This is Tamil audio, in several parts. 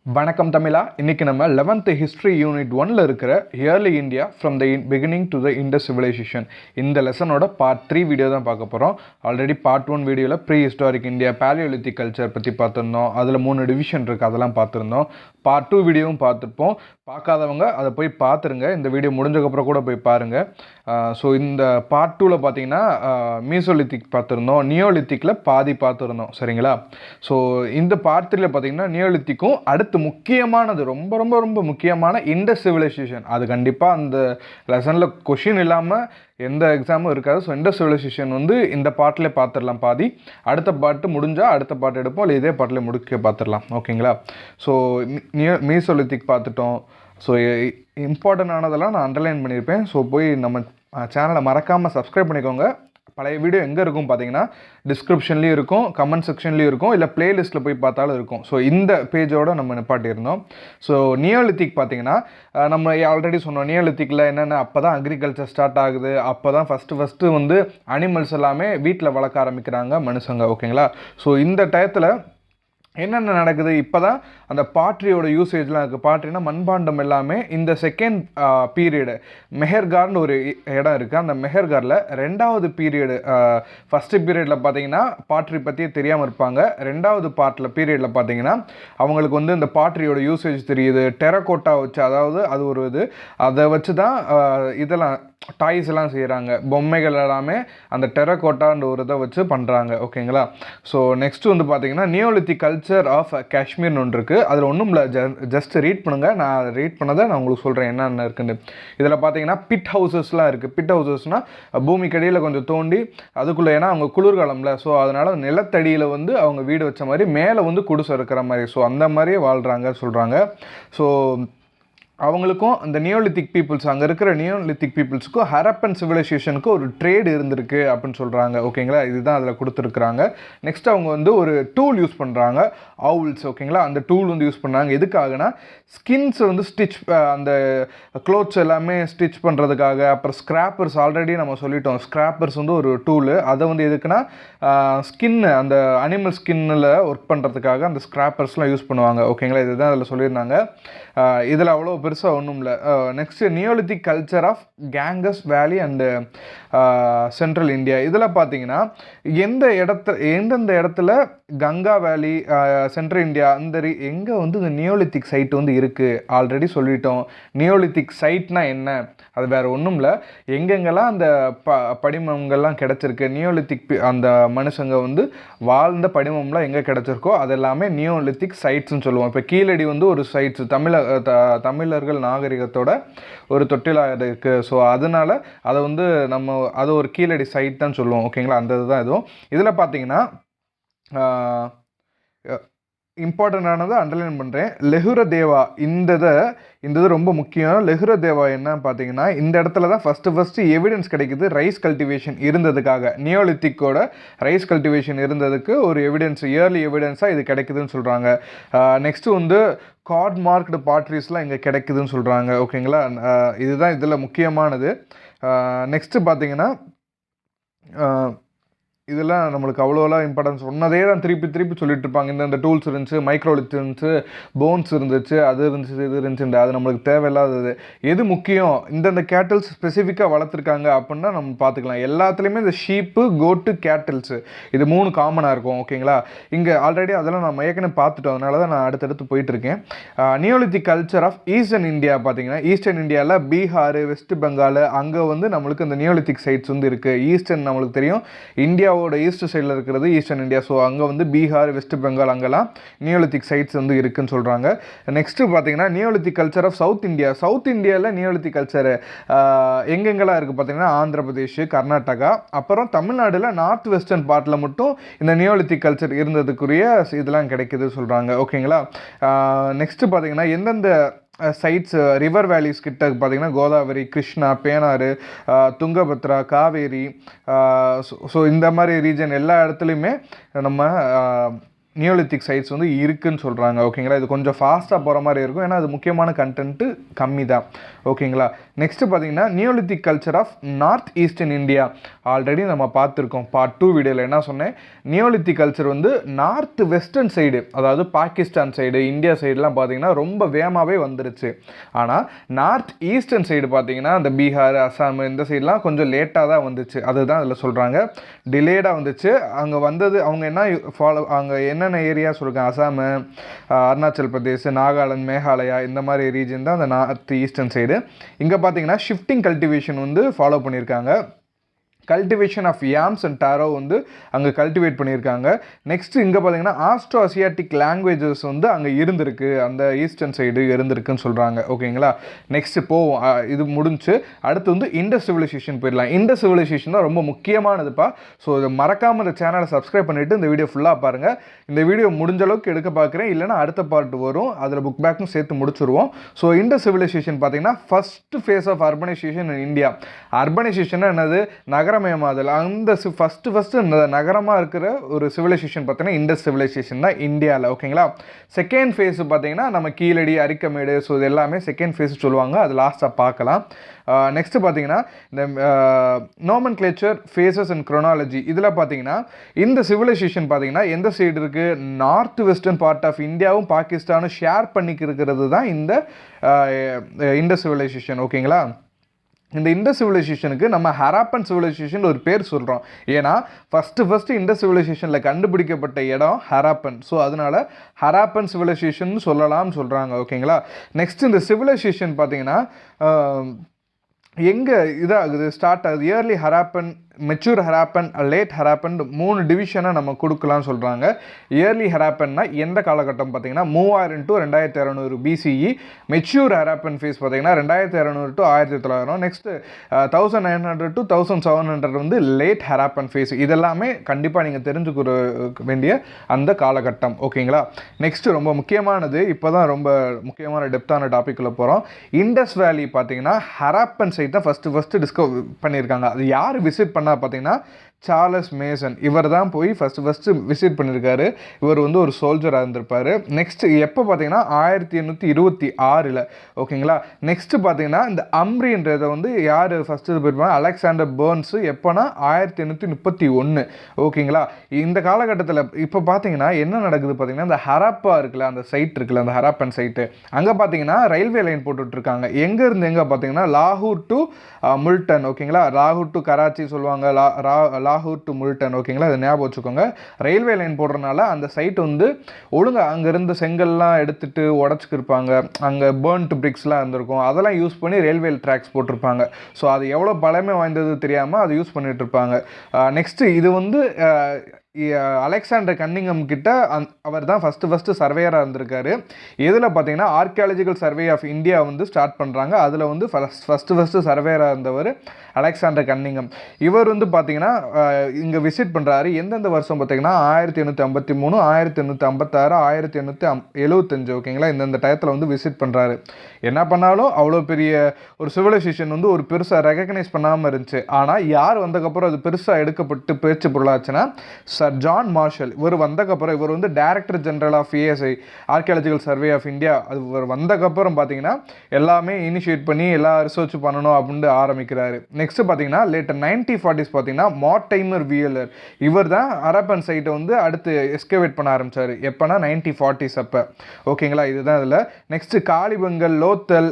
வணக்கம் தமிழா. இன்றைக்கி நம்ம 11th ஹிஸ்ட்ரி யூனிட் 1ல் இருக்கிற early India from the beginning to the Indus civilisation இந்த லெசனோட பார்ட் 3 வீடியோ தான் பார்க்க போகிறோம். ஆல்ரெடி பார்ட் 1 வீடியோவில் prehistoric India palaeolithic culture பற்றி பார்த்துருந்தோம். அதில் 3 டிவிஷன் இருக்குது, அதெல்லாம் பார்த்துருந்தோம். பார்ட் 2 வீடியோவும் பார்த்துருப்போம். பார்க்காதவங்க அதை போய் பார்த்துருங்க. இந்த வீடியோ முடிஞ்சக்கப்புறம் கூட போய் பாருங்கள். ஸோ இந்த பார்ட் 2ல் பார்த்தீங்கன்னா மீசோலித்திக் பார்த்துருந்தோம், நியோலித்திக்கில் பாதி பார்த்துருந்தோம். சரிங்களா? ஸோ இந்த பார்ட் 3ல் பார்த்தீங்கன்னா நியோலித்திக்கும் அடுத்து முக்கியமானது ரொம்ப ரொம்ப ரொம்ப முக்கியமான இண்டஸ் சிவிலைசேஷன். அது கண்டிப்பாக அந்த லெசனில் கொஷின் இல்லாமல் எந்த எக்ஸாமும் இருக்காது. ஸோ இண்டஸ் சிவிலைசேஷன் இந்த பார்ட்லேயே பார்த்துடலாம். பாதி அடுத்த பாட்டு முடிஞ்சால் அடுத்த பாட்டு எடுப்போம், இல்லை இதே பாட்டில் முடிக்க பார்த்துடலாம். ஓகேங்களா? ஸோ மீசோலித்திக் பார்த்துட்டோம். ஸோ இம்பார்ட்டன்ட் ஆனதெல்லாம் நான் அண்டர்லைன் பண்ணியிருப்பேன். ஸோ போய் நம்ம சேனலை மறக்காமல் சப்ஸ்கிரைப் பண்ணிக்கோங்க. பழைய வீடியோ எங்கே இருக்கும் பார்த்தீங்கன்னா டிஸ்கிரிப்ஷன்லேயும் இருக்கும், கமெண்ட் செக்ஷன்லேயும் இருக்கும், இல்லை பிளேலிஸ்ட்டில் போய் பார்த்தாலும் இருக்கும். ஸோ இந்த பேஜோடு நம்ம நிப்பாட்டியிருந்தோம். ஸோ நியோலித்திக் பார்த்தீங்கன்னா நம்ம ஆல்ரெடி சொன்னோம், நியோலித்திக்கில் என்னென்ன அப்போ தான் அக்ரிகல்ச்சர் ஸ்டார்ட் ஆகுது. அப்போ தான் ஃபஸ்ட்டு அனிமல்ஸ் எல்லாமே வீட்டில் வளர்க்க ஆரம்பிக்கிறாங்க மனுஷங்க. ஓகேங்களா? ஸோ இந்த டயத்தில் என்னென்ன நடக்குது? இப்போ தான் அந்த பாட்ரியோட யூசேஜ்லாம் இருக்குது. பாட்ரினா மண்பாண்டம் எல்லாமே இந்த செகண்ட் பீரியடு மெஹர்கார்னு ஒரு இடம் இருக்குது. அந்த மெஹர்காரில் 2வது பீரியடு, ஃபஸ்ட்டு பீரியடில் பார்த்தீங்கன்னா பாட்ரி பற்றி தெரியாமல் இருப்பாங்க. 2வது பீரியடில் பார்த்தீங்கன்னா அவங்களுக்கு இந்த பாட்ரியோட யூசேஜ் தெரியுது. டெரகோட்டா வச்சு, அதாவது அது ஒரு அதை வச்சு தான் இதெல்லாம் டாய்ஸ் எல்லாம் செய்கிறாங்க. பொம்மைகள் எல்லாமே அந்த டெரகோட்டான்ற ஒரு இதை வச்சு பண்ணுறாங்க. ஓகேங்களா? ஸோ நெக்ஸ்ட் பார்த்தீங்கன்னா நியோலித்திக் கல்ச்சர் ஆஃப் காஷ்மீர்னு ஒன்று இருக்குது. அதில் ஒன்றும் இல்லை, ஜஸ்ட் ரீட் பண்ணுங்கள். நான் ரீட் பண்ணதை நான் உங்களுக்கு சொல்கிறேன் என்னென்ன இருக்குன்னு. இதில் பார்த்தீங்கன்னா பிட் ஹவுசஸ்லாம் இருக்குது. பிட் ஹவுசஸ்னால் பூமிக்கடியில் கொஞ்சம் தோண்டி அதுக்குள்ளே, ஏன்னா அவங்க குளிர்காலம்ல, ஸோ அதனால் நிலத்தடியில் அவங்க வீடு வச்ச மாதிரி மேலே குடிசை இருக்கிற மாதிரி, ஸோ அந்த மாதிரியே வாழ்கிறாங்க சொல்கிறாங்க. ஸோ அவங்களுக்கும் அந்த நியோலித்திக் பீப்புள்ஸ், அங்கே இருக்கிற நியோலித்திக் பீப்புள்ஸுக்கும் ஹரப்பன் சிவிலைசேஷனுக்கும் ஒரு ட்ரேடு இருந்திருக்கு அப்படின்னு சொல்கிறாங்க. ஓகேங்களா? இதுதான் அதில் கொடுத்துருக்குறாங்க. நெக்ஸ்ட் அவங்க ஒரு டூல் யூஸ் பண்ணுறாங்க, அவுல்ஸ். ஓகேங்களா? அந்த டூல் யூஸ் பண்ணுறாங்க. எதுக்காகனா ஸ்கின்ஸ் ஸ்டிச், அந்த க்ளோத்ஸ் எல்லாமே ஸ்டிச் பண்ணுறதுக்காக. அப்புறம் ஸ்க்ராப்பர்ஸ், ஆல்ரெடி நம்ம சொல்லிட்டோம், ஸ்க்ராப்பர்ஸ் ஒரு டூலு. அதை எதுக்குன்னா ஸ்கின்னு, அந்த அனிமல் ஸ்கின்னில் ஒர்க் பண்ணுறதுக்காக அந்த ஸ்க்ராப்பர்ஸ்லாம் யூஸ் பண்ணுவாங்க. ஓகேங்களா? இதுதான் அதில் சொல்லியிருந்தாங்க. இதில் அவ்வளோ பெருசாக ஒன்றும் இல்லை. நெக்ஸ்ட்டு நியோலித்திக் கல்ச்சர் ஆஃப் கேங்கஸ் வேலி அண்டு சென்ட்ரல் இந்தியா. இதில் பார்த்தீங்கன்னா எந்தெந்த இடத்துல கங்கா வேலி, சென்ட்ரல் இந்தியா, எங்கே இந்த நியோலித்திக் சைட் இருக்குது. ஆல்ரெடி சொல்லிட்டோம். நியோலித்திக் சைட்னா என்ன, அது வேறு ஒன்றும் இல்லை, எங்கெங்கெல்லாம் அந்த படிமங்கள்லாம் கிடச்சிருக்கு, நியோலித்திக் அந்த மனுஷங்க வாழ்ந்த படிமம்லாம் எங்கே கிடச்சிருக்கோ அதெல்லாமே நியோலித்திக் சைட்ஸ்ன்னு சொல்லுவோம். இப்போ கீழடி ஒரு சைட்ஸ், தமிழர்கள் நாகரிகத்தோட ஒரு தொட்டிலாக இருக்குது. ஸோ அதனால் அதை நம்ம அது ஒரு கீழடி சைட் தான் சொல்லுவோம். ஓகேங்களா? அந்த இதுதான் இதுவும். இதில் பார்த்தீங்கன்னா இம்பார்ட்டண்டானதை அண்டர்லைன் பண்ணுறேன். லெஹுர தேவா, இந்த இது ரொம்ப முக்கியம். லெஹுர தேவா என்ன பார்த்தீங்கன்னா இந்த இடத்துல தான் ஃபஸ்ட்டு எவிடன்ஸ் கிடைக்குது ரைஸ் கல்டிவேஷன் இருந்ததுக்காக. நியோலித்திக்கோட ரைஸ் கல்டிவேஷன் இருந்ததுக்கு ஒரு எவிடன்ஸ், இயர்லி எவிடன்ஸாக இது கிடைக்குதுன்னு சொல்கிறாங்க. நெக்ஸ்ட்டு கார்ட் மார்க்டு பாட்ரிஸ்லாம் இங்கே கிடைக்குதுன்னு சொல்கிறாங்க. ஓகேங்களா? இதுதான் இதில் முக்கியமானது. நெக்ஸ்ட்டு பார்த்தீங்கன்னா இதெல்லாம் நம்மளுக்கு அவ்வளோலாம் இம்பார்ட்டன்ஸ், சொன்னதே தான் திருப்பி சொல்லிட்டு இருப்பாங்க. இந்த டூல்ஸ் இருந்துச்சு, மைக்ரோலித் இருந்துச்சு, போன்ஸ் இருந்துச்சு, அது இருந்துச்சு, இது இருந்துச்சுண்டு. அது நம்மளுக்கு தேவையில்லாதது. எது முக்கியம், இந்தந்த கேட்டில்ஸ் ஸ்பெசிஃபிக்காக வளர்த்துருக்காங்க அப்படின்னா நம்ம பார்த்துக்கலாம். எல்லாத்துலேயுமே இந்த ஷீப்பு, கோட்டு, கேட்டில்ஸு இது 3 காமனாக இருக்கும். ஓகேங்களா? இங்கே ஆல்ரெடி அதெல்லாம் நம்ம ஏற்கனவே பார்த்துட்டோம், அதனால தான் நான் அடுத்தடுத்து போயிட்டுருக்கேன். Neolithic culture of eastern India பார்த்தீங்கன்னா, ஈஸ்டர்ன் இந்தியாவில் பீகார், வெஸ்ட் பெங்கால், அங்கே நம்மளுக்கு இந்த நியோலித்திக் சைட்ஸ் இருக்குது. ஈஸ்டர்ன் நம்மளுக்கு தெரியும், இந்தியாவோட ஈஸ்ட் சைடில் இருக்கிறது ஈஸ்டர்ன் இந்தியா. ஸோ அங்கே பீகார், வெஸ்ட் பெங்கால், அங்கெல்லாம் நியோலித்திக் சைட்ஸ் இருக்குன்னு சொல்கிறாங்க. நெக்ஸ்ட்டு பார்த்தீங்கன்னா neolithic culture of south India. South இந்தியாவில் நியோலித்திக் கல்ச்சர் எங்கெங்கெல்லாம் இருக்குது பார்த்தீங்கன்னா ஆந்திர பிரதேஷ், கர்நாடகா, அப்புறம் தமிழ்நாடுல நார்த் வெஸ்டர்ன் பார்ட்டில் மட்டும் இந்த நியோலித்திக் கல்ச்சர் இருந்ததுக்குரிய இதெல்லாம் கிடைக்குது சொல்கிறாங்க. ஓகேங்களா? நெக்ஸ்ட்டு பார்த்தீங்கன்னா எந்தெந்த சைட்ஸ் ரிவர் வேலிஸ் கிட்ட பார்த்தீங்கன்னா கோதாவரி, கிருஷ்ணா, பேனாறு, துங்கபத்ரா, காவேரி, ஸோ இந்த மாதிரி ரீஜன் எல்லா இடத்துலையுமே நம்ம நியோலித்திக் சைட்ஸ் இருக்குன்னு சொல்கிறாங்க. ஓகேங்களா? இது கொஞ்சம் ஃபாஸ்ட்டாக போகிற மாதிரி இருக்கும், ஏன்னா அது முக்கியமான கண்டென்ட்டு கம்மி தான். ஓகேங்களா. நெக்ஸ்ட்டு பார்த்தீங்கன்னா neolithic culture of north eastern India. Already நம்ம பார்த்துருக்கோம் பார்ட் 2 வீடியோவில் என்ன சொன்னேன், நியோலித்திக் கல்ச்சர் வந்து நார்த் வெஸ்டர்ன் சைடு, அதாவது பாகிஸ்தான் சைடு, இந்தியா சைடுலாம் பார்த்தீங்கன்னா ரொம்ப வேகமாகவே வந்துருச்சு. ஆனால் நார்த் ஈஸ்டர்ன் சைடு பார்த்தீங்கன்னா இந்த பீகார், அசாம் இந்த சைடெலாம் கொஞ்சம் லேட்டாக தான் வந்துச்சு. அதுதான் அதில் சொல்கிறாங்க, டிலேடாக வந்துச்சு. அங்கே வந்தது அவங்க என்ன அங்கே என்னென்ன ஏரியா சொல்லியிருக்காங்க, அசாமு, அருணாச்சல் பிரதேஷ், நாகாலாந்து, மேகாலயா இந்த மாதிரி ரீஜன் தான் அந்த நார்த் ஈஸ்டர்ன் சைடு. இங்கே பார்த்தீங்கன்னா ஷிஃப்டிங் கல்டிவேஷன் வந்து ஃபாலோ பண்ணியிருக்காங்க. Cultivation of yams and tarot வந்து அங்கே கல்டிவேட் பண்ணியிருக்காங்க. நெக்ஸ்ட்டு இங்கே பார்த்தீங்கன்னா ஆஸ்ட்ரோ அசியாட்டிக் லாங்குவேஜஸ் வந்து அங்கே இருந்திருக்கு, அந்த ஈஸ்டர்ன் சைடு இருந்திருக்குன்னு சொல்கிறாங்க. ஓகேங்களா. நெக்ஸ்ட்டு போவோம், இது முடிஞ்சு அடுத்து வந்து இண்டஸ் சிவிலைசேஷன் போயிடலாம். இண்டஸ் சிவிலைசேஷன் தான் ரொம்ப முக்கியமானதுப்பா. ஸோ இதை மறக்காமல் இந்த சேனலை சப்ஸ்கிரைப் பண்ணிவிட்டு இந்த வீடியோ ஃபுல்லாக பாருங்கள். இந்த வீடியோ முடிஞ்ச அளவுக்கு எடுக்க பார்க்குறேன், இல்லைனா அடுத்த பார்ட் வரும், அதில் புக் பேக்கும் சேர்த்து முடிச்சுருவோம். ஸோ இண்டஸ் சிவிலைசேஷன் பார்த்தீங்கன்னா first phase of urbanisation in India. Urbanisation என்னது, நகரமயமாதல். அந்த ஃபஸ்ட்டு இந்த நகரமாக இருக்கிற ஒரு சிவிலைசேஷன் பார்த்தீங்கன்னா இண்டஸ் சிவிலைசேஷன் தான் இந்தியாவில். ஓகேங்களா. செகண்ட் ஃபேஸ் பார்த்தீங்கன்னா நம்ம கீழடி, அரிக்கமேடு, ஸோ இது எல்லாமே செகண்ட் ஃபேஸ் சொல்லுவாங்க, அது லாஸ்ட்டாக பார்க்கலாம். நெக்ஸ்ட்டு பார்த்தீங்கன்னா இந்த நோமன்க்ளேச்சர், ஃபேஸஸ் அண்ட் க்ரோனாலஜி. இதில் பார்த்தீங்கன்னா இந்த சிவிலைசேஷன் பார்த்தீங்கன்னா எந்த சைடு இருக்குது, நார்த் வெஸ்டர்ன் பார்ட் ஆஃப் இந்தியாவும் பாகிஸ்தானும் ஷேர் பண்ணிக்கிறது தான் இந்த இண்டஸ் சிவிலைசேஷன். ஓகேங்களா. இந்த இண்டஸ் சிவிலைசேஷனுக்கு நம்ம ஹராப்பன் சிவிலைசேஷன் ஒரு பேர் சொல்கிறோம். ஏன்னா ஃபஸ்ட்டு இண்டஸ் சிவிலைசேஷனில் கண்டுபிடிக்கப்பட்ட இடம் ஹராப்பன். ஸோ அதனால் ஹராப்பன் சிவிலைசேஷன் சொல்லலாம்னு சொல்கிறாங்க. ஓகேங்களா. நெக்ஸ்ட் இந்த சிவிலைசேஷன் பார்த்தீங்கன்னா எங்கே இதாகுது, ஸ்டார்ட் ஆகுது, yearly Harappan, mature Harappan, late Harappan 3 டிவிஷனாக நம்ம கொடுக்கலாம்னு சொல்கிறாங்க. இயர்லி ஹராப்பன்னா எந்த காலகட்டம் பார்த்தீங்கன்னா 3000 to 2600 BCE. Mature Harappan face பார்த்தீங்கன்னா 2600 to 1900. நெக்ஸ்ட்டு 1900 to 1700 வந்து லேட் ஹராப்பன் ஃபேஸ். இதெல்லாமே கண்டிப்பாக நீங்கள் தெரிஞ்சுக்கிற வேண்டிய அந்த காலகட்டம். ஓகேங்களா. நெக்ஸ்ட்டு ரொம்ப முக்கியமானது, இப்போ தான் ரொம்ப முக்கியமான டெப்த்தான டாப்பிக்கில் போகிறோம். இண்டஸ் வேலி பார்த்தீங்கன்னா ஹராப்பன் சைட் தான் ஃபஸ்ட்டு டிஸ்கவர் பண்ணியிருக்காங்க. அது யார் விசிட் பண்ணா பார்த்தீங்கன்னா சார்லஸ் மேசன். இவர் தான் போய் ஃபஸ்ட்டு விசிட் பண்ணியிருக்காரு. இவர் வந்து ஒரு சோல்ஜராக இருந்திருப்பார். நெக்ஸ்ட்டு எப்போ பார்த்தீங்கன்னா 1826. ஓகேங்களா. நெக்ஸ்ட்டு பார்த்தீங்கன்னா இந்த அம்ரின்றதை வந்து யார் ஃபஸ்ட்டு போயிருப்பாங்க, அலெக்சாண்டர் பர்ன்ஸு. எப்போனா 1831. ஓகேங்களா. இந்த காலகட்டத்தில் இப்போ பார்த்தீங்கன்னா என்ன நடக்குது பார்த்தீங்கன்னா, இந்த ஹராப்பா இருக்குல்ல, அந்த சைட் இருக்குல்ல, அந்த ஹராப்பன் சைட்டு, அங்கே பார்த்தீங்கன்னா ரயில்வே லைன் போட்டுட்ருக்காங்க. எங்கேருந்து எங்கே பார்த்தீங்கன்னா லாகூர் டு முல்டன். ஓகேங்களா. லாகூர் டு கராச்சி சொல்லுவாங்க, லாகூர் டு முல்டன். ஓகேங்களா. அதை ஞாபகம் வச்சுக்கோங்க. ரயில்வே லைன் போடுறதுனால அந்த சைட் வந்து ஒழுங்காக அங்கேருந்து செங்கல்லாம் எடுத்துகிட்டு உடச்சிக்கிருப்பாங்க, அங்கே பேர்ன்ட் பிரிக்ஸ்லாம் இருந்திருக்கும், அதெல்லாம் யூஸ் பண்ணி ரயில்வே ட்ராக்ஸ் போட்டிருப்பாங்க. ஸோ அது எவ்வளோ பழமை வாய்ந்தது தெரியாமல் அதை யூஸ் பண்ணிகிட்டு இருப்பாங்க. நெக்ஸ்ட்டு இது வந்து அலெக்சாண்டர் கன்னிங்கம் கிட்ட அவர் தான் ஃபஸ்ட்டு சர்வேயராக இருந்திருக்காரு. இதில் பார்த்தீங்கன்னா ஆர்கியாலஜிக்கல் சர்வே ஆஃப் இந்தியா வந்து ஸ்டார்ட் பண்ணுறாங்க. அதில் வந்து ஃபஸ்ட்டு சர்வேயராக இருந்தவர் அலெக்சாண்டர் கன்னிங்கம். இவர் வந்து பார்த்தீங்கன்னா இங்கே விசிட் பண்ணுறாரு. எந்தெந்த வருஷம் பார்த்தீங்கன்னா 1853, 1856, 1875. ஓகேங்களா. இந்தந்த டயத்தில் வந்து விசிட் பண்ணுறாரு. என்ன பண்ணாலும் அவ்வளோ பெரிய ஒரு சிவிலைசேஷன் வந்து ஒரு பெருசாக ரெகக்னைஸ் பண்ணாமல் இருந்துச்சு. ஆனால் யார் வந்ததுக்கப்புறம் அது பெருசாக எடுக்கப்பட்டு பேச்சு பொருளாச்சுன்னா சர் ஜான் மார்ஷல். இவர் வந்தக்கப்புறம், இவர் வந்து director general of ASI, archaeological survey of India. அது இவர் வந்தக்கப்புறம் பார்த்தீங்கன்னா எல்லாமே இனிஷியேட் பண்ணி எல்லா ரிசர்ச் பண்ணணும் அப்படின்னு ஆரம்பிக்கிறாரு. நெக்ஸ்ட்டு பார்த்தீங்கன்னா லேட்டர் 1940s பார்த்தீங்கன்னா மார்டைமர் வியலர். இவர் தான் ஹராப்பன் சைட்டை வந்து அடுத்து எஸ்கவேட் பண்ண ஆரம்பித்தார். எப்போனா 1940s அப்போ. ஓகேங்களா. இதுதான் இதில். நெக்ஸ்ட்டு காளிபங்கல், லோத்தல்,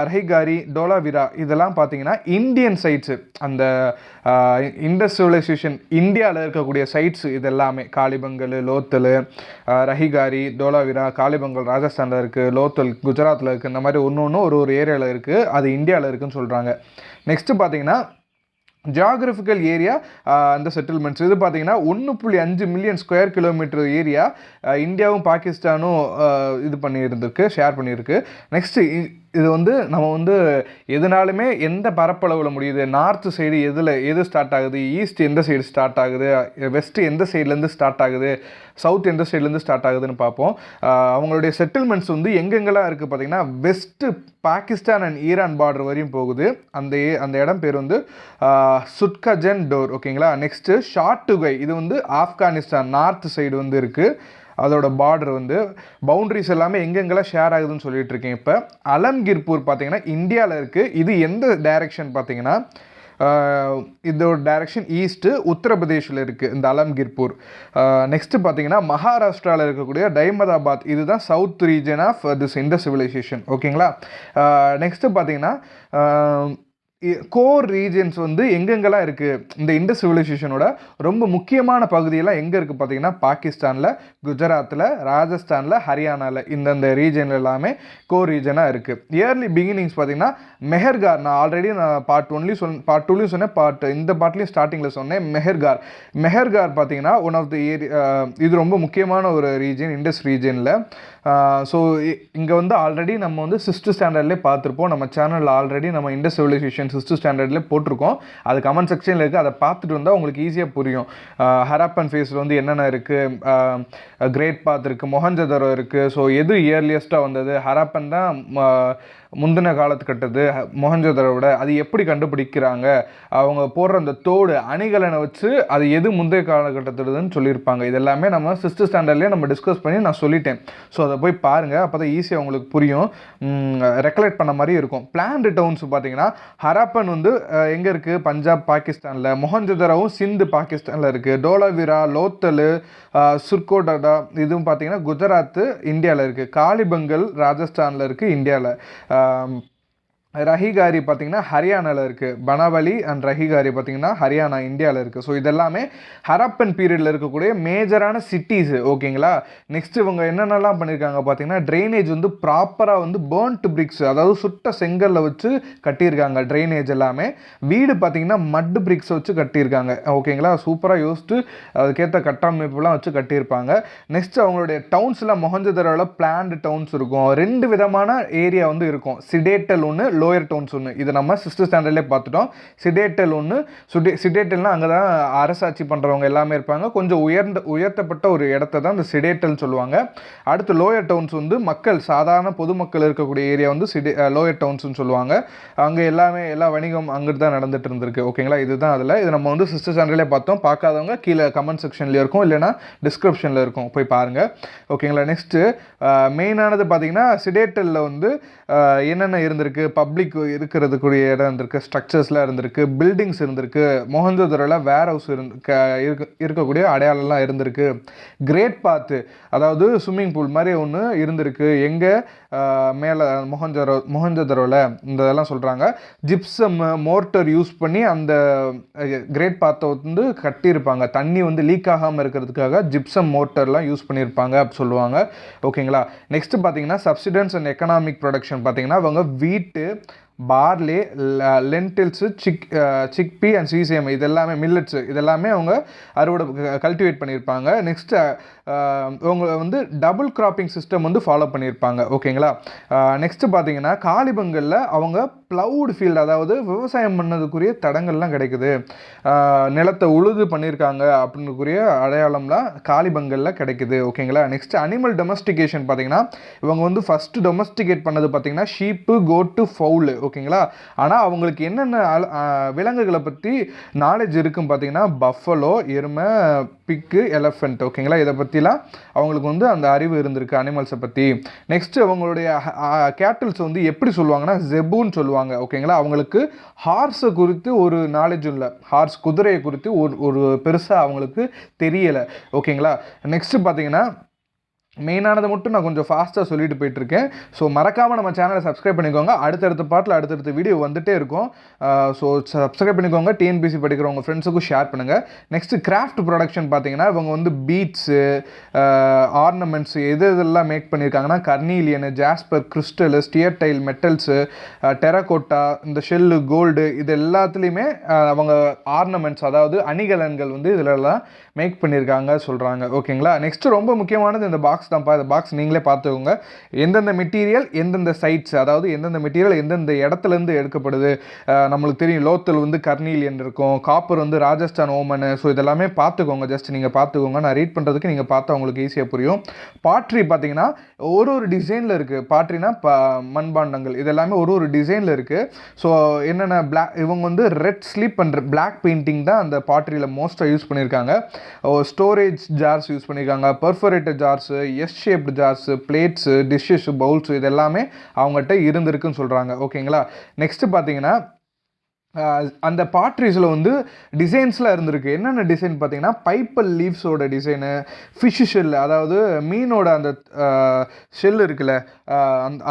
ரஹிகாரி, டோலாவிரா இதெல்லாம் பார்த்தீங்கன்னா இந்தியன் சைட்ஸு. அந்த இண்டஸ் சிவிலைசேஷன் இந்தியாவில் இருக்கக்கூடிய சைட்ஸு இதெல்லாமே காளிபங்கல், லோத்தல், ரஹிகாரி, டோலாவிரா. காளிபங்கல் ராஜஸ்தானில் இருக்குது, லோத்தல் குஜராத்தில் இருக்குது. இந்த மாதிரி ஒன்று ஒரு ஏரியாவில் இருக்குது, அது இந்தியாவில் இருக்குதுன்னு சொல்கிறாங்க. நெக்ஸ்ட்டு பார்த்தீங்கன்னா ஜியாகிரபிக்கல் ஏரியா அந்த செட்டில்மெண்ட்ஸ். இது பார்த்தீங்கன்னா 1.5 மில்லியன் ஸ்கொயர் கிலோமீட்டர் ஏரியா இந்தியாவும் பாகிஸ்தானும் இது பண்ணியிருந்துருக்கு, ஷேர் பண்ணியிருக்கு. நெக்ஸ்ட்டு இது வந்து நம்ம வந்து எதுனாலுமே எந்த பரப்பளவில் முடியுது, நார்த்து சைடு எது ஸ்டார்ட் ஆகுது, ஈஸ்ட் எந்த சைடு ஸ்டார்ட் ஆகுது, வெஸ்ட்டு எந்த சைட்லேருந்து ஸ்டார்ட் ஆகுது, சவுத் எந்த சைட்லேருந்து ஸ்டார்ட் ஆகுதுன்னு பார்ப்போம். அவங்களுடைய செட்டில்மெண்ட்ஸ் வந்து எங்கெங்கெல்லாம் இருக்குது பார்த்தீங்கன்னா west Pakistan and Iran border வரையும் போகுது. அந்த இடம் பேர் வந்து சுட்கஜன் டோர். ஓகேங்களா. நெக்ஸ்ட்டு ஷார்ட்டுகை, இது வந்து ஆப்கானிஸ்தான் நார்த் சைடு வந்து இருக்குது. அதோட பார்டர் வந்து பவுண்ட்ரிஸ் எல்லாமே எங்கெங்கெல்லாம் ஷேர் ஆகுதுன்னு சொல்லிட்டு இருக்கேன். இப்போ அலம்கீர்பூர் பார்த்தீங்கன்னா இந்தியாவில் இருக்குது. இது எந்த டைரக்ஷன் பார்த்தீங்கன்னா இதோட டைரக்ஷன் ஈஸ்ட்டு, உத்தரப்பிரதேஷில் இருக்குது இந்த அலம்கீர்பூர். நெக்ஸ்ட்டு பார்த்தீங்கன்னா மகாராஷ்டிராவில் இருக்கக்கூடிய டைமதாபாத், இதுதான் south region of this Indus civilisation. ஓகேங்களா. நெக்ஸ்ட்டு பார்த்தீங்கன்னா கோர் ரீஜன்ஸ் வந்து எங்கெங்கெல்லாம் இருக்குது, இந்த இண்டஸ் சிவிலைசேஷனோட ரொம்ப முக்கியமான பகுதியெல்லாம் எங்கே இருக்குது பார்த்தீங்கன்னா பாகிஸ்தானில், குஜராத்தில், ராஜஸ்தானில், ஹரியானாவில், இந்தந்த ரீஜன் எல்லாமே கோர் ரீஜனாக இருக்குது. இயர்லி பிகினிங்ஸ் பார்த்தீங்கன்னா மெஹர்கார், நான் ஆல்ரெடி பார்ட் 2லையும் சொன்னேன், இந்த பார்ட்லேயும் ஸ்டார்டிங்கில் சொன்னேன். மெஹர்கார் பார்த்தீங்கன்னா ஒன் ஆஃப் த இது ரொம்ப முக்கியமான ஒரு ரீஜன் இண்டஸ் ரீஜனில். ஸோ இங்கே வந்து ஆல்ரெடி நம்ம வந்து 6th ஸ்டாண்டர்ட்லேயே பார்த்துருப்போம். நம்ம சேனலில் ஆல்ரெடி நம்ம இண்டஸ் சிவிலைசேஷன் 6th ஸ்டாண்டர்ட்லேயே போட்டிருக்கோம். அது கமெண்ட் செக்ஷனில் இருக்குது. அதை பார்த்துட்டு வந்தால் உங்களுக்கு ஈஸியாக புரியும். ஹராப்பன் ஃபேஸில் வந்து என்னென்ன இருக்குது, கிரேட் பாத் இருக்குது, மொஹஞ்சதரோ இருக்குது. ஸோ எது இயர்லியஸ்ட்டாக வந்தது, ஹராப்பன் தான் முந்தின காலத்து கட்டது, மொஹஞ்சதரோட அது எப்படி கண்டுபிடிக்கிறாங்க, அவங்க போடுற அந்த தோடு அணிகலனை வச்சு அது எது முந்தைய காலகட்டத்துலதுன்னு சொல்லியிருப்பாங்க. இதெல்லாமே நம்ம 6th ஸ்டாண்டர்ட்லேயே நம்ம டிஸ்கஸ் பண்ணி நான் சொல்லிட்டேன். ஸோ அதை போய் பாருங்கள், அப்போ தான் ஈஸியாக உங்களுக்கு புரியும், ரெக்கலெக்ட் பண்ண மாதிரி இருக்கும். பிளான்டு டவுன்ஸ் பார்த்தீங்கன்னா ஹராப்பன் வந்து எங்கே இருக்குது, பஞ்சாப் பாகிஸ்தானில், மொஹஞ்சதரோவும் சிந்து பாகிஸ்தானில் இருக்குது, டோலாவிரா, லோத்தல், சுர்கோடா இதுவும் பார்த்தீங்கன்னா குஜராத்து இந்தியாவில் இருக்குது, காலிபங்கல் ராஜஸ்தானில் இருக்குது இந்தியாவில், ரஹிகாரி பார்த்திங்கன்னா ஹரியானாவில் இருக்குது, பனாவலி அண்ட் ரஹிகாரி பார்த்திங்கன்னா ஹரியானா இந்தியாவில் இருக்குது. ஸோ இதெல்லாமே ஹரப்பன் பீரியடில் இருக்கக்கூடிய மேஜரான சிட்டிஸு. ஓகேங்களா. நெக்ஸ்ட் இவங்க என்னென்னலாம் பண்ணியிருக்காங்க பார்த்தீங்கன்னா ட்ரைனேஜ் வந்து ப்ராப்பராக வந்து பேர்ன்ட் பிரிக்ஸ், அதாவது சுட்ட செங்கல்ல வச்சு கட்டியிருக்காங்க ட்ரைனேஜ் எல்லாமே. வீடு பார்த்திங்கன்னா மட் பிரிக்ஸ் வச்சு கட்டியிருக்காங்க. ஓகேங்களா. சூப்பராக யோசித்து அதுக்கேற்ற கட்டமைப்புலாம் வச்சு கட்டியிருப்பாங்க. நெக்ஸ்ட் அவங்களுடைய டவுன்ஸ்லாம் மொஹஞ்சதரோவில் பிளான்டு டவுன்ஸ் இருக்கும். 2 விதமான ஏரியா வந்து இருக்கும். சிடேட்டல் ஒன்று, லோயர் டவுன்ஸ் ஒன்று. இதை நம்ம 6th ஸ்டாண்டர்ட்லேயே பார்த்துட்டோம். சிடேட்டல் ஒன்று, சிடேட்டல்னால் அங்கே தான் அரசாட்சி பண்ணுறவங்க எல்லாமே இருப்பாங்க. கொஞ்சம் உயர்த்தப்பட்ட ஒரு இடத்த தான் இந்த சிடேட்டல்னு சொல்லுவாங்க. அடுத்து லோயர் டவுன்ஸ் வந்து மக்கள், சாதாரண பொதுமக்கள் இருக்கக்கூடிய ஏரியா வந்து லோயர் டவுன்ஸ்னு சொல்லுவாங்க. அங்கே எல்லா வணிகம் அங்கிட்டு தான் நடந்துட்டு இருந்திருக்கு. ஓகேங்களா. இதுதான் அதில். இது நம்ம வந்து 6th ஸ்டாண்டர்ட்லேயே பார்த்தோம். பார்க்காதவங்க கீழே கமெண்ட் செக்ஷன்லேயே இருக்கும், இல்லைனா டிஸ்கிரிப்ஷனில் இருக்கும், போய் பாருங்கள். ஓகேங்களா. நெக்ஸ்ட்டு மெயினானது பார்த்தீங்கன்னா சிடேட்டலில் வந்து என்னென்ன இருந்திருக்கு, பப்ளிக் இருக்கிறதுக்குரிய இடம் இருந்திருக்கு, ஸ்ட்ரக்சர்ஸ்லாம் இருந்திருக்கு, பில்டிங்ஸ் இருந்திருக்கு, மொஹஞ்சதரோவில் வேர் ஹவுஸ் இருக்கக்கூடிய அடையாளம்லாம் இருந்திருக்கு. கிரேட் பாத்து, அதாவது ஸ்விம்மிங் பூல் மாதிரி ஒன்று இருந்திருக்கு. எங்கே மேலே மொஹஞ்சதரோவில் இந்த இதெல்லாம் சொல்கிறாங்க. ஜிப்சம் மோர்ட்டர் யூஸ் பண்ணி அந்த கிரேட் பாத்தை வந்து கட்டியிருப்பாங்க. தண்ணி வந்து லீக் ஆகாமல் இருக்கிறதுக்காக ஜிப்சம் மோர்ட்டர்லாம் யூஸ் பண்ணியிருப்பாங்க அப்படி சொல்லுவாங்க. ஓகேங்களா. நெக்ஸ்ட் பார்த்தீங்கன்னா சப்சிடன்ஸ் அண்ட் எக்கனாமிக் ப்ரொடக்ஷன் பார்த்தீங்கன்னா அவங்க வீட்டு, பார்லே, லென்டில்ஸு, சிக்பி அண்ட் சீசேம் இதெல்லாமே, மில்லட்ஸு இதெல்லாமே அவங்க கல்டிவேட் பண்ணியிருப்பாங்க. நெக்ஸ்ட்டு அவங்க வந்து டபுள் கிராப்பிங் சிஸ்டம் வந்து ஃபாலோ பண்ணியிருப்பாங்க. ஓகேங்களா. நெக்ஸ்ட்டு பார்த்தீங்கன்னா காலிபங்கலில் அவங்க ப்ளவுட் ஃபீல்டு, அதாவது விவசாயம் பண்ணதுக்குரிய தடங்கள்லாம் கிடைக்குது, நிலத்தை உழுது பண்ணியிருக்காங்க அப்படின்னுக்குரிய அடையாளம்லாம் காலிபங்கலில் கிடைக்குது. ஓகேங்களா. நெக்ஸ்ட்டு அனிமல் டொமஸ்டிகேஷன் பார்த்தீங்கன்னா இவங்க வந்து ஃபஸ்ட்டு டொமஸ்டிகேட் பண்ணது பார்த்தீங்கன்னா ஷீப்பு, கோட்டு, ஃபவுலு. ஓகேங்களா. ஆனால் அவங்களுக்கு என்னென்ன விலங்குகளை பற்றி நாலேஜ் இருக்குன்னு பார்த்தீங்கன்னா பஃபலோ, எருமை, பிக்கு, எலஃபென்ட். ஓகேங்களா. இதை பற்றிலாம் அவங்களுக்கு வந்து அந்த அறிவு இருந்திருக்கு அனிமல்ஸை பற்றி. நெக்ஸ்ட்டு அவங்களுடைய கேட்டில்ஸ் வந்து எப்படி சொல்லுவாங்கன்னா ஜெபூன்னு சொல்லுவாங்க. ஓகேங்களா. அவங்களுக்கு ஹார்ஸை குறித்து ஒரு நாலேஜும் இல்லை, ஹார்ஸ் குதிரையை குறித்து ஒரு பெருசாக அவங்களுக்கு தெரியலை. ஓகேங்களா. நெக்ஸ்ட்டு பார்த்தீங்கன்னா மெயினானதை மட்டும் நான் கொஞ்சம் ஃபாஸ்ட்டாக சொல்லிட்டு போயிட்டுருக்கேன். ஸோ மறக்காமல் நம்ம சேனலை சப்ஸ்கிரைப் பண்ணிக்கோங்க. அடுத்தடுத்த பாட்டில் அடுத்தடுத்த வீடியோ வந்துகிட்டே இருக்கும். ஸோ சப்ஸ்கிரைப் பண்ணிக்கோங்க. டிஎன்பிசி படிக்கிறவங்க ஃப்ரெண்ட்ஸுக்கும் ஷேர் பண்ணுங்கள். நெக்ஸ்ட்டு கிராஃப்ட் ப்ரொடக்ஷன் பார்த்தீங்கன்னா இவங்க வந்து பீட்ஸு, ஆர்னமெண்ட்ஸு இதெல்லாம் மேக் பண்ணியிருக்காங்கன்னா கர்னீலியனு, ஜாஸ்பர், கிறிஸ்டலு, ஸ்டியர்டைல், மெட்டல்ஸு, டெரகோட்டா, இந்த ஷெல்லு, கோல்டு இது எல்லாத்துலேயுமே அவங்க ஆர்னமெண்ட்ஸ், அதாவது அணிகலன்கள் வந்து இதிலெல்லாம் மேக் பண்ணியிருக்காங்க சொல்கிறாங்க. ஓகேங்களா. நெக்ஸ்ட்டு ரொம்ப முக்கியமானது இந்த பாக்ஸ் தான்ப்பா. இந்த பாக்ஸ் நீங்களே பார்த்துக்கோங்க. எந்தெந்த மெட்டீரியல் எந்தெந்த சைட்ஸ், அதாவது எந்தெந்த மெட்டீரியல் எந்தெந்த இடத்துலேருந்து எடுக்கப்படுது. நம்மளுக்கு தெரியும் லோத்தல் வந்து கர்னீலியன் இருக்கும், காப்பர் வந்து ராஜஸ்தான், ஓமனு. ஸோ இதெல்லாமே பார்த்துக்கோங்க. ஜஸ்ட் நீங்கள் பார்த்துக்கோங்க. நான் ரீட் பண்ணுறதுக்கு நீங்கள் பார்த்தா உங்களுக்கு ஈஸியாக புரியும். பாட்ரி பார்த்தீங்கன்னா ஒரு டிசைனில் இருக்குது. பாட்ரினா மண்பாண்டங்கள் இதெல்லாமே ஒரு டிசைனில் இருக்குது. ஸோ என்னென்ன இவங்க வந்து red slip and black painting தான் அந்த பாட்ரியில் மோஸ்ட்டாக யூஸ் பண்ணியிருக்காங்க. ஸ்டோரேஜ் ஜார்ஸ் யூஸ் பண்ணியிருக்காங்க, perforated jars, S shaped jars, plates, dishes, bowls இது எல்லாமே அவங்ககிட்ட இருந்திருக்குன்னு சொல்கிறாங்க. ஓகேங்களா. நெக்ஸ்ட்டு பார்த்தீங்கன்னா அந்த பாட்ரிஸில் வந்து டிசைன்ஸ்லாம் இருந்திருக்கு. என்னென்ன டிசைன் பார்த்தீங்கன்னா பைப்பல் லீவ்ஸோட டிசைனு, ஃபிஷ் ஷெல், அதாவது மீனோட அந்த ஷெல் இருக்குல்ல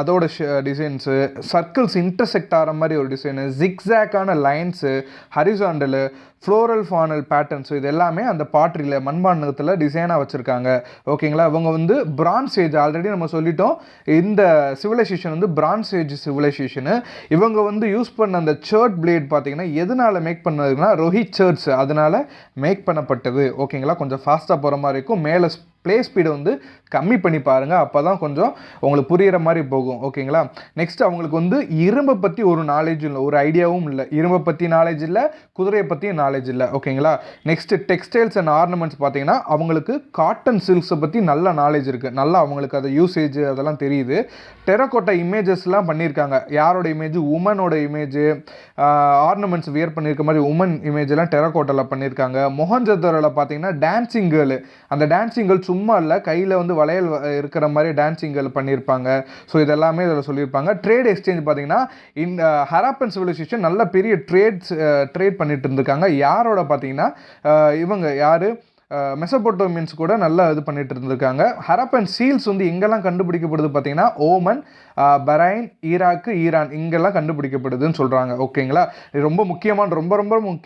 அதோட டிசைன்ஸு, சர்க்கிள்ஸ் இன்டர்செக்ட் ஆகிற மாதிரி ஒரு டிசைனு, ஜிக்ஸாக்கான லைன்ஸு, ஹரிசாண்டலு, ஃப்ளோரல் ஃபானல் பேட்டர்ன்ஸு இது எல்லாமே அந்த பாட்ரியில் மண்பாண்டத்தில் டிசைனாக வச்சுருக்காங்க. ஓகேங்களா. இவங்க வந்து பிரான்ஸ் ஏஜ் ஆல்ரெடி நம்ம சொல்லிட்டோம். இந்த சிவிலைசேஷன் வந்து பிரான்ஸ் ஏஜ் சிவிலைசேஷனு. இவங்க வந்து யூஸ் பண்ண அந்த சர்ட் பிளேட் பார்த்தீங்கன்னா எதனால் மேக் பண்ணதுன்னா ரோஹித் சர்ட்ஸ் அதனால் மேக் பண்ணப்பட்டது. ஓகேங்களா. கொஞ்சம் ஃபாஸ்ட்டாக போகிற மாதிரி இருக்கும். மேலே ப்ளே ஸ்பீடை வந்து கம்மி பண்ணி பாருங்கள், அப்போ தான் கொஞ்சம் உங்களுக்கு புரிகிற மாதிரி போகும். ஓகேங்களா. நெக்ஸ்ட் அவங்களுக்கு வந்து இரும்பை பற்றி ஒரு நாலேஜும் இல்லை, ஒரு ஐடியாவும் இல்லை. இரும்பை பற்றி நாலேஜ் இல்லை, குதிரையை பற்றியும் நாலேஜ் இல்லை. ஓகேங்களா. நெக்ஸ்ட்டு டெக்ஸ்டைல்ஸ் அண்ட் ஆர்னமெண்ட்ஸ் பார்த்தீங்கன்னா அவங்களுக்கு காட்டன் சில்க்ஸை பற்றி நல்ல நாலேஜ் இருக்குது, நல்லா அவங்களுக்கு அது யூசேஜ் அதெல்லாம் தெரியுது. டெரக்கோட்டா இமேஜஸ்லாம் பண்ணியிருக்காங்க. யாரோட இமேஜ்? உமனோட இமேஜ், ஆர்னமெண்ட்ஸ் வியர் பண்ணியிருக்க மாதிரி உமன் இமேஜெல்லாம் டெரக்கோட்டாவில் பண்ணியிருக்காங்க. மொஹஞ்சதாரோவில் பார்த்தீங்கன்னா டான்சிங் கேர்ள், அந்த டான்சிங் கேர்ள் சும்மா இல்லை, கையில் வந்து வளையல் இருக்கிற மாதிரி டான்சிங் கேர்ள் பண்ணியிருப்பாங்க. ஸோ இதெல்லாமே இதில் சொல்லியிருப்பாங்க. ட்ரேட் எக்ஸ்சேஞ்ச் பார்த்தீங்கன்னா இந்த ஹராப்பன் சிவிலைசேஷன் நல்ல பெரிய ட்ரேட் பண்ணிட்டு இருந்திருக்காங்க. யாரோட பார்த்தீங்கன்னா இவங்க யார் மெசபோட்டோமியன்ஸ் கூட நல்லா இது பண்ணிட்டு இருந்திருக்காங்க. ஹரப்பன் சீல்ஸ் வந்து எங்கெல்லாம் கண்டுபிடிக்கப்படுது பார்த்தீங்கன்னா ஓமன், பரைன், ஈராக்கு, ஈரான் இங்கெல்லாம் கண்டுபிடிக்கப்படுதுன்னு சொல்கிறாங்க. ஓகேங்களா. இது ரொம்ப முக்கியமான ரொம்ப ரொம்ப முக்கியம்.